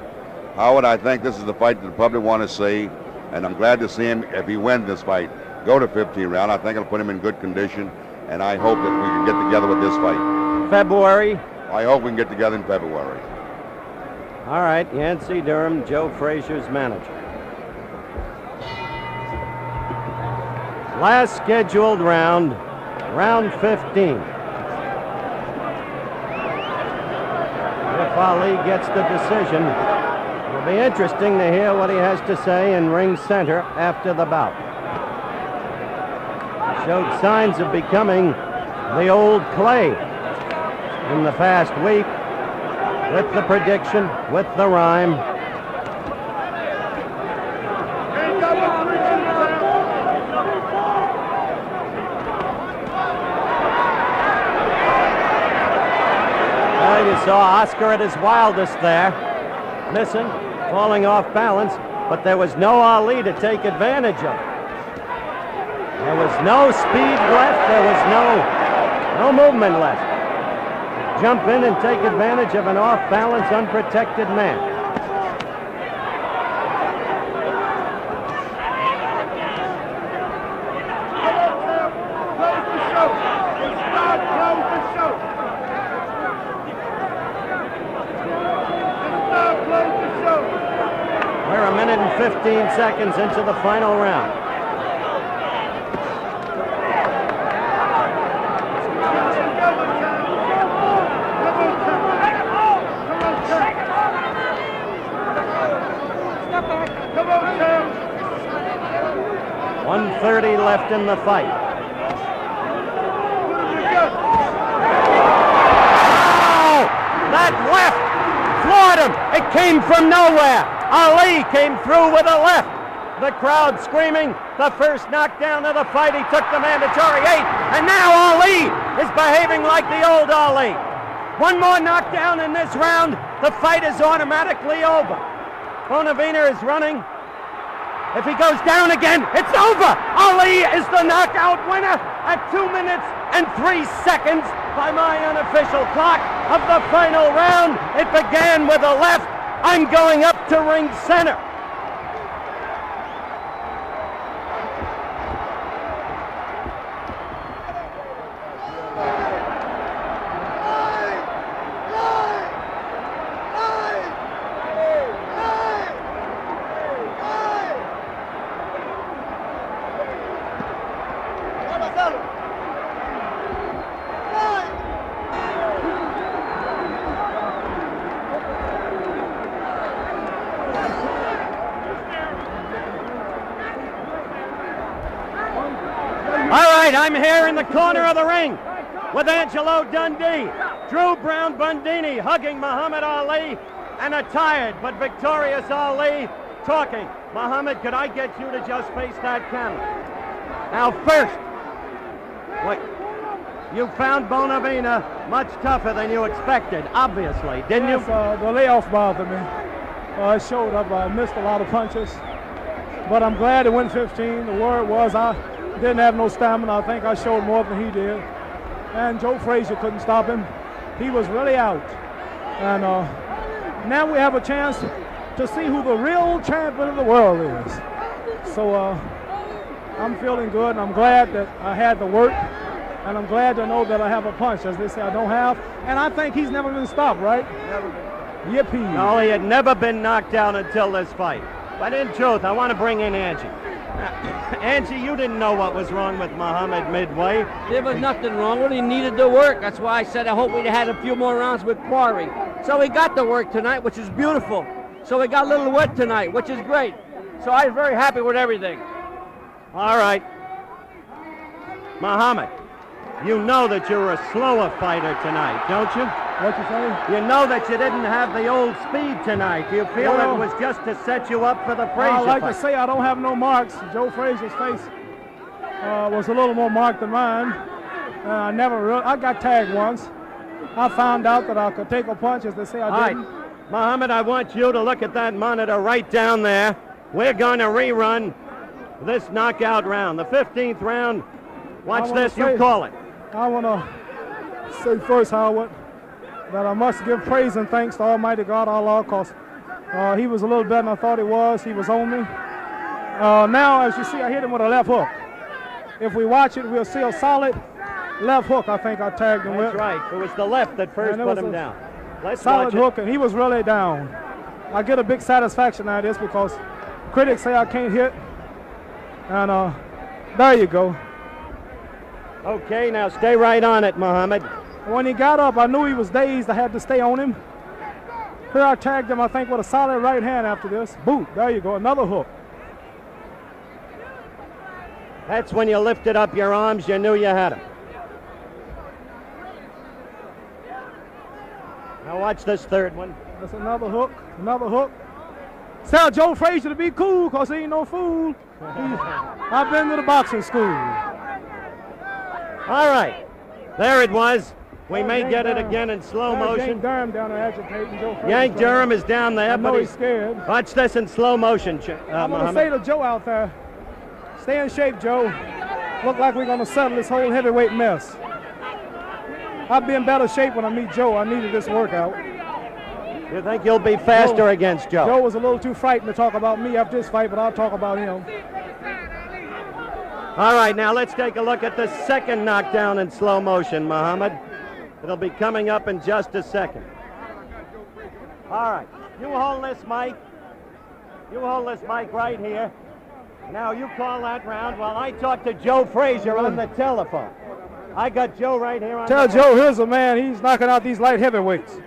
Howard, I think this is the fight that the public want to see, and I'm glad to see him, if he wins this fight, go to 15 round. I think it'll put him in good condition, and I hope that we can get together with this fight. February? I hope we can get together in February. All right, Yancey Durham, Joe Frazier's manager. Last scheduled round, round 15. If Ali gets the decision, it'll be interesting to hear what he has to say in ring center after the bout. Showed signs of becoming the old Clay in the past week, with the prediction, with the rhyme. Well, you saw Oscar at his wildest there, missing, falling off balance, but there was no Ali to take advantage of. There was no speed left, there was no movement left. Jump in and take advantage of an off-balance, unprotected man. We're a minute and 15 seconds into the final round. Come on, Sam. 1:30 left in the fight. Oh! That left floored him. It came from nowhere. Ali came through with a left. The crowd screaming. The first knockdown of the fight. He took the mandatory 8. And now Ali is behaving like the old Ali. One more knockdown in this round. The fight is automatically over. Bonavena is running. If he goes down again, it's over. Ali is the knockout winner at 2 minutes and 3 seconds by my unofficial clock of the final round. It began with a left. I'm going up to ring center. I'm here in the corner of the ring with Angelo Dundee, Drew Brown Bundini hugging Muhammad Ali, and a tired but victorious Ali talking. Muhammad, could I get you to just face that camera? Now first, wait, you found Bonavena much tougher than you expected, obviously, didn't you? The layoff bothered me. I showed up, I missed a lot of punches, but I'm glad it went 15. The word was I didn't have no stamina. I think I showed more than he did. And Joe Frazier couldn't stop him. He was really out. And now we have a chance to see who the real champion of the world is. So I'm feeling good, and I'm glad that I had the work, and I'm glad to know that I have a punch, as they say I don't have. And I think he's never been stopped, right? Never been. Yippee. No, he had never been knocked out until this fight. But in truth, I want to bring in Angie. Angie, you didn't know what was wrong with Muhammad midway. There was nothing wrong with it. He needed the work. That's why I said I hope we'd had a few more rounds with Quarry. So he got the work tonight, which is beautiful. So we got a little work tonight, which is great. So I was very happy with everything. All right. Muhammad, you know that you're a slower fighter tonight, don't you? What you say? You know that you didn't have the old speed tonight. Do you feel Well, it was just to set you up for the Frazier I like fight? to say I don't have no marks. Joe Frazier's face was a little more marked than mine. I got tagged once. I found out that I could take a punch, as they say I didn't. All right, Muhammad, I want you to look at that monitor right down there. We're going to rerun this knockout round, the 15th round. Watch this, you call it. I want to say first, Howard, that I must give praise and thanks to Almighty God, Allah, because he was a little better than I thought he was. He was on me. Now, as you see, I hit him with a left hook. If we watch it, we'll see a solid left hook, I think I tagged him with. That's right. It was the left that first put him down. Let's solid watch it. hook, and he was really down. I get a big satisfaction out of this because critics say I can't hit. And there you go. Okay, now stay right on it, Muhammad. When he got up, I knew he was dazed. I had to stay on him. Here I tagged him, I think, with a solid right hand after this. Boot, there you go, another hook. That's when you lifted up your arms, you knew you had him. Now watch this third one. That's another hook, another hook. Tell Joe Frazier to be cool, because he ain't no fool. I've been to the boxing school. All right, there it was. We may get it again in slow motion. Yank Durham down there agitating Joe Frazier. Yank Durham is down there, I know but he's scared. Watch this in slow motion, I'm going to Muhammad. say to Joe out there, stay in shape, Joe. Look like we're going to settle this whole heavyweight mess. I'll be in better shape when I meet Joe. I needed this workout. You think you'll be faster against Joe? Joe was a little too frightened to talk about me after this fight, but I'll talk about him. All right, now let's take a look at the second knockdown in slow motion, Muhammad. It'll be coming up in just a second. All right, you hold this mic. You hold this mic right here. Now you call that round while I talk to Joe Frazier on the telephone. I got Joe right here on Tell the Joe, here's a man. He's knocking out these light heavyweights.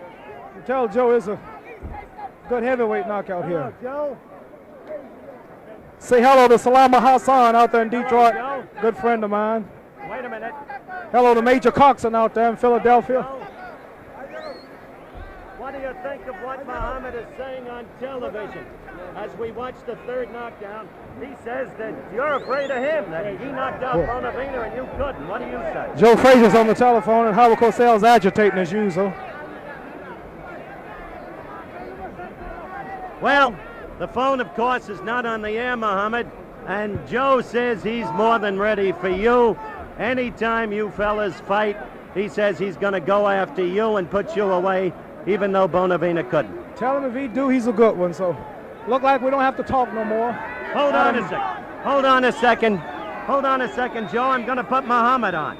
Tell Joe it's a good heavyweight knockout here. Joe. Say hello to Salama Hassan out there in Detroit. Joe. Good friend of mine. Wait a minute. Hello to Major Coxon out there in Philadelphia. What do you think of what Muhammad is saying on television? As we watch the third knockdown, he says that you're afraid of him, that he knocked out Bonavena and you couldn't. What do you say? Joe Frazier's on the telephone and Howard Cosell's agitating as usual. Well, the phone, of course, is not on the air, Muhammad, and Joe says he's more than ready for you. Anytime you fellas fight, he says he's going to go after you and put you away, even though Bonavena couldn't. Tell him if he do, he's a good one. So, look like we don't have to talk no more. Hold on a second. Hold on a second. Hold on a second, Joe. I'm going to put Muhammad on.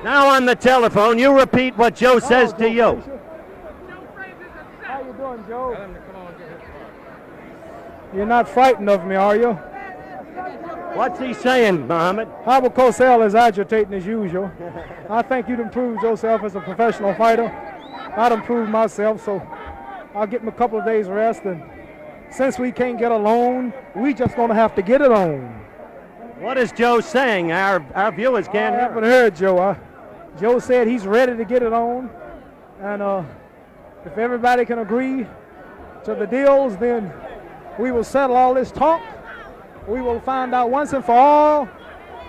Now on the telephone, you repeat what Joe says to you. How you doing, Joe? You're not frightened of me, are you? What's he saying, Muhammad? Howard Cosell is agitating as usual. I think you'd improved yourself as a professional fighter. I'd improved myself, so I'll get me a couple of days rest. And since we can't get a loan, we just gonna have to get it on. What is Joe saying? Our viewers can't I hear. haven't heard Joe. Joe said he's ready to get it on, and if everybody can agree to the deals, then we will settle all this talk. We will find out once and for all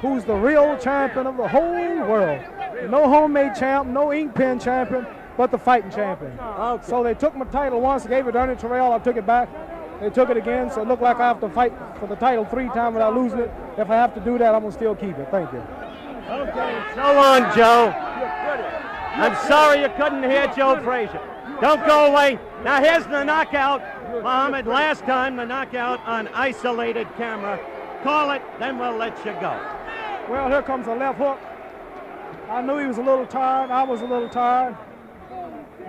who's the real champion of the whole world. No homemade champ, no ink pen champion, but the fighting champion. Okay. So they took my title once, gave it to Ernie Terrell, I took it back. They took it again, so it looked like I have to fight for the title 3 times without losing it. If I have to do that, I'm going to still keep it. Thank you. Okay, so long, Joe. I'm sorry you couldn't hear Joe Frazier. Don't go away. Now here's the knockout. Muhammad, last time the knockout on isolated camera. Call it, then we'll let you go. Well, here comes a left hook. I knew he was a little tired. I was a little tired.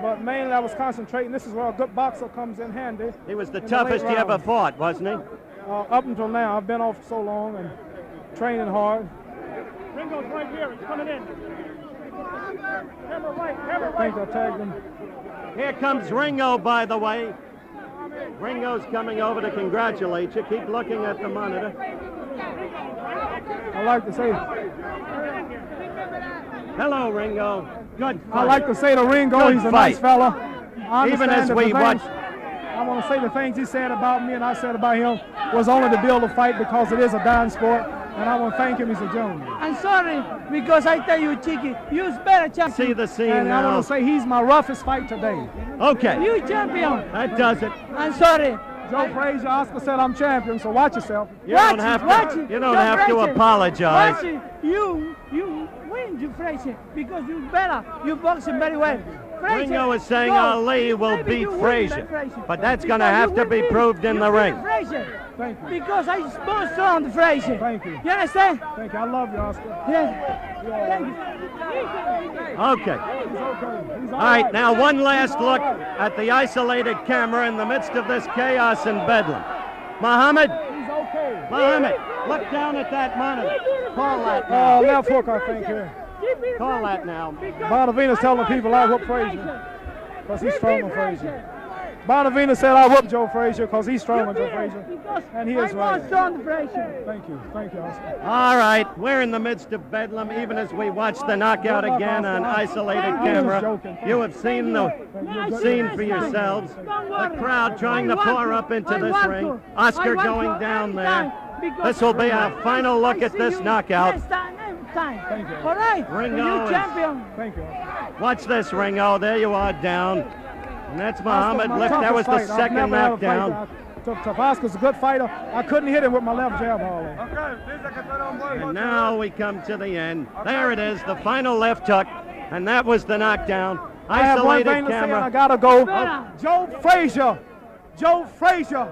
But mainly I was concentrating. This is where a good boxer comes in handy. He was the toughest he ever fought, wasn't he? Up until now. I've been off so long and training hard. Ringo's right here. He's coming in. Hammer right. I think I tagged him. Here comes Ringo, by the way. Ringo's coming over to congratulate you. Keep looking at the monitor. I like to say, hello, Ringo. Good fight. I like to say to Ringo, Good he's a fight. nice fella. I Even as understand we the watch. things- I want to say the things he said about me and I said about him was only to build a fight because it is a dying sport. And I want to thank him. He's a gentleman. I'm sorry because I tell you, Chicky, you's better champion. See the scene And I now. want to say he's my roughest fight today. Okay, You champion. that does it. I'm sorry. Joe Frazier, Oscar said I'm champion, so watch yourself. You don't have to. You don't have to apologize. Watch it. You win, you Frazier, because you better. You boxing very well. Frazier, Ringo is saying go. Ali will Maybe beat you win Frazier, that Frazier. but that's going to Because have you to win be me. proved in You the win ring. Frazier. Thank you. Because I supposed to on the Frazier. Thank you. You understand? Thank you. I love you, Oscar. Yes. Thank you. Okay. He's okay. He's All right, now one last look at the isolated camera in the midst of this chaos and bedlam. Muhammad, He's okay. Muhammad, look down at that monitor. Call that now. Left hook, I think, here. Call that now. Bonavena's telling people I whooped Frazier because he's stronger than Frazier. Bonavena said I whooped Joe Frazier because he's stronger than Joe Frazier. And he is right. strong Frazier. Thank you. Thank you, Oscar. All right, we're in the midst of bedlam, even as we watch the knockout again on isolated camera. You have seen the scene for yourselves. The crowd trying to pour up into this ring. Oscar going down there. This will be our final look at this knockout. Thank you. All right. Ringo You is- champion. Thank you. Watch this, Ringo. There you are down. And that's Muhammad. Oscar's my Look, that was the toughest fight. I've second never had a fight knockdown. that I took tough. Oscar's a good fighter. I couldn't hit him with my left jab all in. And now we come to the end. There it is, the final left hook. And that was the knockdown. I have one Isolated thing to say and I camera. gotta go. Better. Joe Frazier.